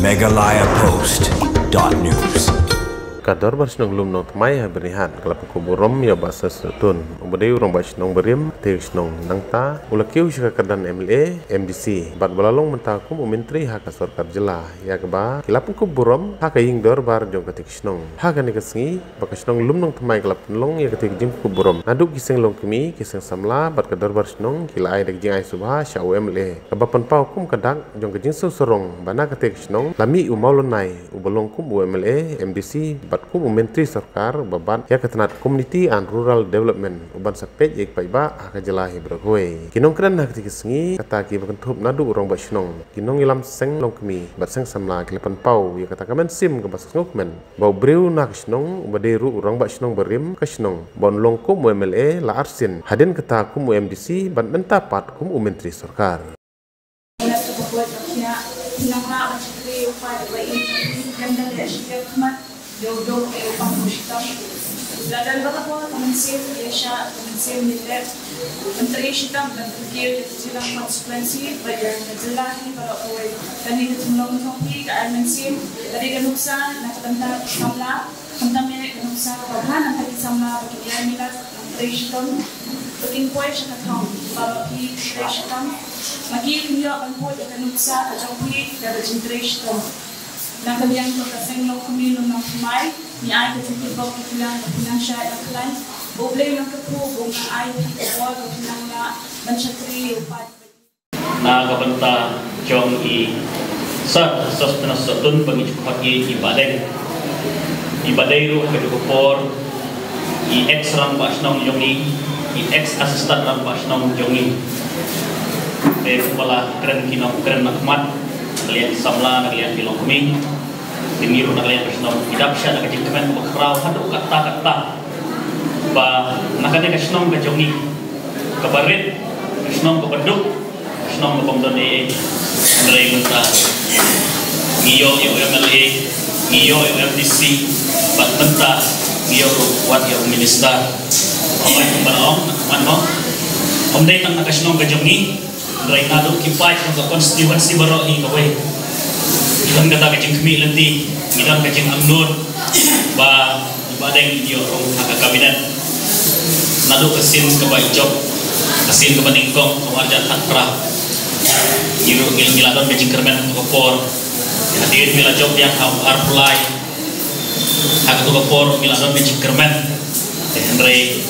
megalayapost.news. Kadar bersenang lum nong temai berihan kelap kuburom ya bahasa setun umbadai urang bersenang berim teh senang nangta ulakiu syaka kadan MLA MDC bat balalong mentakum menteri hak sarkar jela ya keba kelap kuburom hak ying dor bar jong katik senang hak ni kesengi bak senang lum nong temai kelap long ya katik jim kuburom aduk kiseng long kemi kiseng samla bat kadar bersenang kila ai dek jing ai subha syau MLA keba penpau kum kadak jong kejing sorong bana katik senang lami umaulonai ubalong kum MLA MDC batku menteri sarkar baban ya ketenat community and rural development uban sapej ik paiba aka jelahi berhoi kinong kran nak tikisengi kata ki bakentup nadu urang basnong kinong ilam seng longkmi bat seng samla kilepan pau ya kata kamen sim ke basas ngokmen bau breu nak snong baderu urang basnong berim kasnong bon longko mu MLA la arsin haden kata kum MDC ban mentapat kum menteri sarkar Jodoh upang musitang ladal baka po kamansin siya kamansin nila menteri sitang dan kikir silang konsekuensi bayar najelahi para away kanina tumulong nopi kamansin dari ganuksa nakatanda samla kami ganuksa paghan ang kasamla pagkiyan nila menteri sitang paging po siya katong para ki menteri sitang magiging ang po ganuksa kajopi dari menteri sitang Nakalian ko kasing lo kumilo ng kumay, ni ay katitibaw kitilang pinansya ang klan, oblay ng kapugong na ay katitibaw kitilang na mansyatri o pati. Nakabanta chong i sa sostun pangitsukaki ibaday ro kadukupor i ex rang basnong yongi i ex assistant rang basnong yongi pala keren kinong keren nakmat kalian samla kalian bilong kami dimiru kalian bersama tidak bisa nak jengkemen bakrau hadu kata ba nakane kasnong gajongi kabarit kasnong kabaduk kasnong komdone ndrei menta ngiyo MLA ngiyo MDC bat menta ngiyo wat yo minister amai barong mano omdei tang nakasnong gajongi Rai nado kipai ng constituency baro hi kawai ilang kata kajing kami lanti ilang kajing amnur ba ibadeng iyo rong haka kabinet nado kasin kabay job kasin kabaningkong kawarjan hatra iru ilang kajing kermen tukapor hadir mila job yang arpulai haka tukapor ilang kajing kermen Henry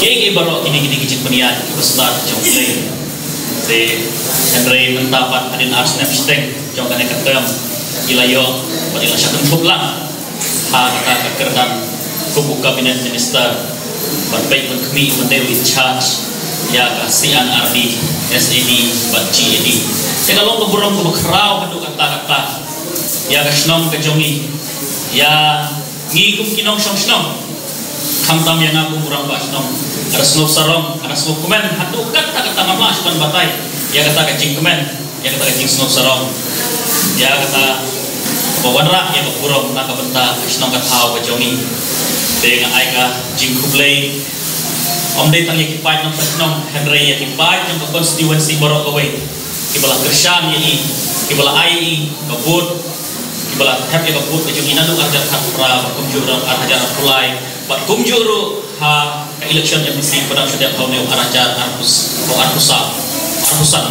kaya baro kini kajing peniat besar jomplay de Henry mentapat adin arsnep steng jong kane ketem ilayo padila syakun kublang ha kata kekerdan kubu kabinet minister berbaik kami mendewi charge ya kasihan RD SAD bat GAD ya kalau keburung kebekrau hadu kata ya kasnong kejongi ya ngigum kinong song kamtam yang aku kurang basnong ada snow sarong ada snow komen hatu kata nama sukan batai ya kata kacing komen ya kata kacing snow sarong ya kata bawanra ya kurang nak benta snow katau kajongi dengan aika jing kublai om dei tang yakipai nong snow Henry yakipai yang ke constituency borok away kibala kersan yi kibala ai kabut kibala tap ya kabut kajongi nadu arja khatra kumjurang arja pulai bat kumjuru ha election MDC pada sudah tahun yang arajar arpusan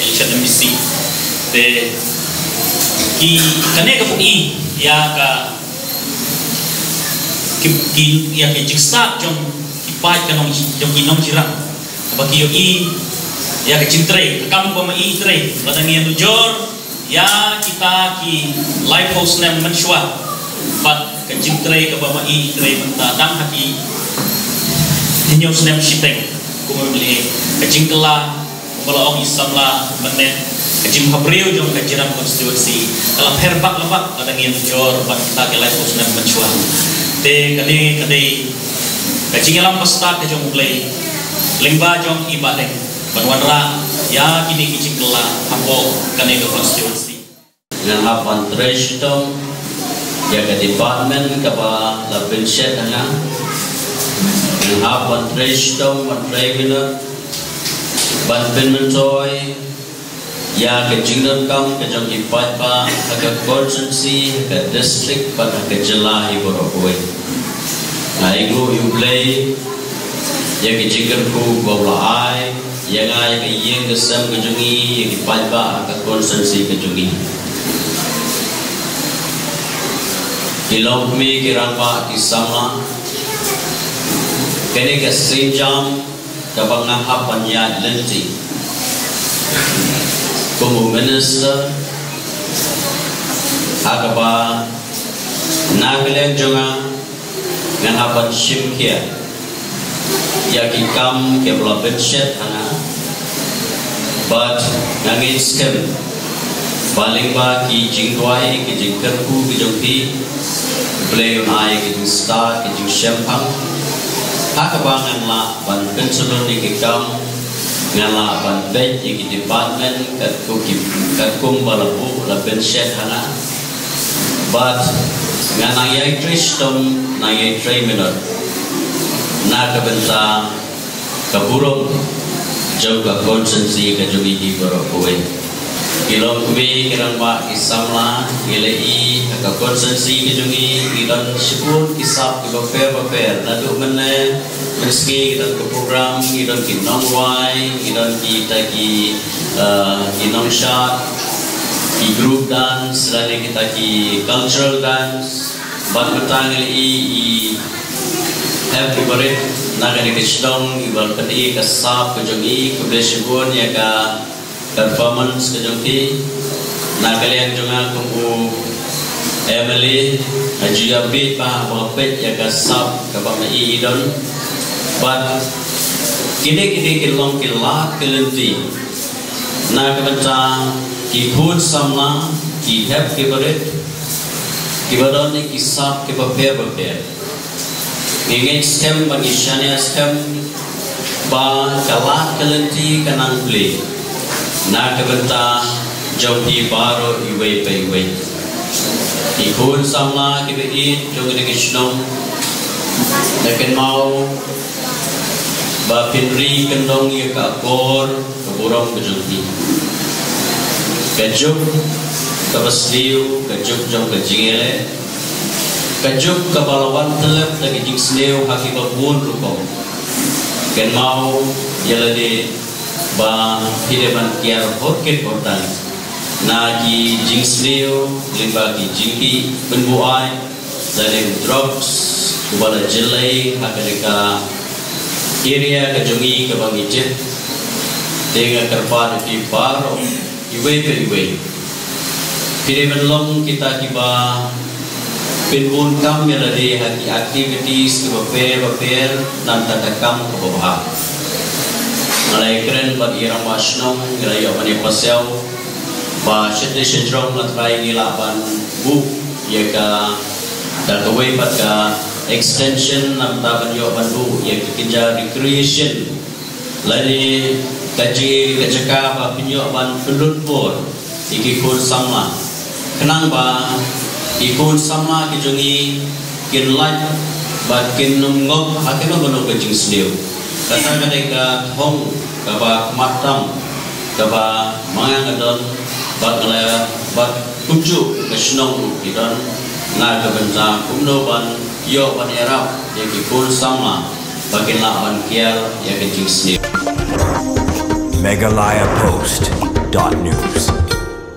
election MDC de ki kane ka pui ya ka ki ya ke jiksa jong ki pai ka nong jong inong jirang bagi yo i ya ke cintre kam ko ma i tre ladang yang jor ya kita ki live host nem menshwa bat kajing tray ke bama i tray mentadang hati hinyo snem shiteng kumuli kajing kela bala ong isamla menen kajing habriu jong kajiran konstitusi dalam herbak lemak kadang yang jor bat kita ke live snem menchua te kade kajing alam pesta ke jong play lingba jong ibadeng banwanra ya kini kajing kela hampo kane ke konstitusi dengan hapan trash dong jaga department kapa la pension na yang hapan trash dong wan regular ban penmentoy ya ke jingdon kam ke jong ipat pa ke constituency ke district pa ke jela i borokoi aigu yublei ya ke jingdon ku bawla ai ya ngai ke yeng ke sam ke jongi ya ke ipat pa ke constituency ke jongi ilok mi ke rangpa ki samla kene ke sinjam ke bangahap panya lenti como minister agaba nagleng jonga nganapan shimkia yaki kam ke bla benchet ana but ngangin skem paling ba ki jingwai ki jingkerku ki jongpi play on ai ki star ki shempang agaba ngala ban pensulun ki kam ngala ban bed di department kat kum balabu la benchet hana but ngana yai tristom na yai 3 minute na ka benta kaburong jauh ka konsensi ka jogi di borokowe ilong kubi kirang ba isamla ilai ka konsensi ka jogi ilan sipun kisap ki paper na du mene meski kita ke program idan ki nongwai idan kita ki nong shot ki group dance lalu kita ki cultural dance ban betang i happy birthday naga ni kisdong ibal pedi kasap ke jongi ke besibun ya ka performance ke jongi naga lian jonga kumbu Emily ajuya bit pa bapet ya kasap ke pamai idon but kini kilong kilat kelenti na kebenta ki pun samla ki hep ki berit ki badon ni kisap ki paper ngengeng skem bagi shania skem ba kalat kelenti kanang beli na kebenta jauhi baro iwe pe ki pun samla ki berit jong ni kisnom tekan mau ba pinri kendong ya ka kor keburong kejungti kejuk kabasliu kejuk jong kejingele kejuk kabalawan telep lagi jing sliu haki babun rukom ken mau yalade ba hideban kiar horket portan nagi jing sliu limba ki jingki benbuai dari drugs kubala jelai hakareka area kejongi ke bangicit dengan kerpan di baro iwe kini belum kita tiba pinbun kam yang ada hati activities ke paper dan tata kam ke bawah malai keren bagi orang masnong gaya mani pasel ba shede syndrome matrai nilaban bu ya ka dan kawai pada extension nam taban yo bandu ya kerja recreation lari kaji keceka ba pinyo ban pendut bor iki kun sama kenang ba ikun sama kijongi kin light ba kin ngok hakeno gono kajing sliu kata kadeka hong ka ba matam ka ba mangangadon ba kala ba kuju kasnong kidan na ka benta kumno ban yo ban erap ya ikun sama bakin lawan kial ya kajing sliu Megalayapost.news